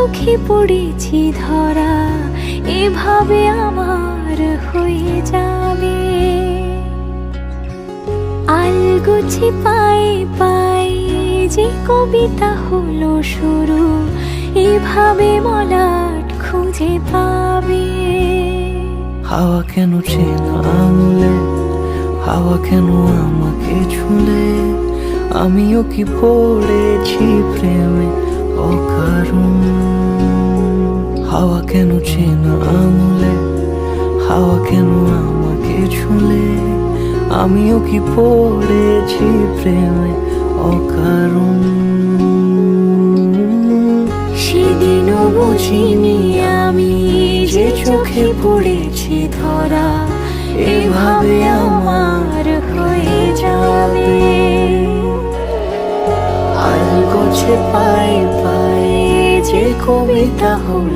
চোখে পড়েছি ধরা, এভাবে আমার হয়ে যাবে। আলগোছে পায়ে পায়ে যে কবিতা হলো শুরু, এভাবে মলাট খুঁজে পাবে। হাওয়া কেন চেনা আঙুলে, হাওয়া কেন আমাকে ছুলে, আমিও কি পড়েছি প্রেমে অকারণ। হাওয়া কেন চেনা আঙুলে, হাওয়া কেন আমাকে ছুলে, আমিও কি পড়েছি প্রেমে অকারণ। সেদিনও বুঝিনি আমি যে চোখে পড়েছি ধরা, এভাবে আমার হয়ে যাবে। আলগোছে পায়ে পায়ে যে কবিতা হলো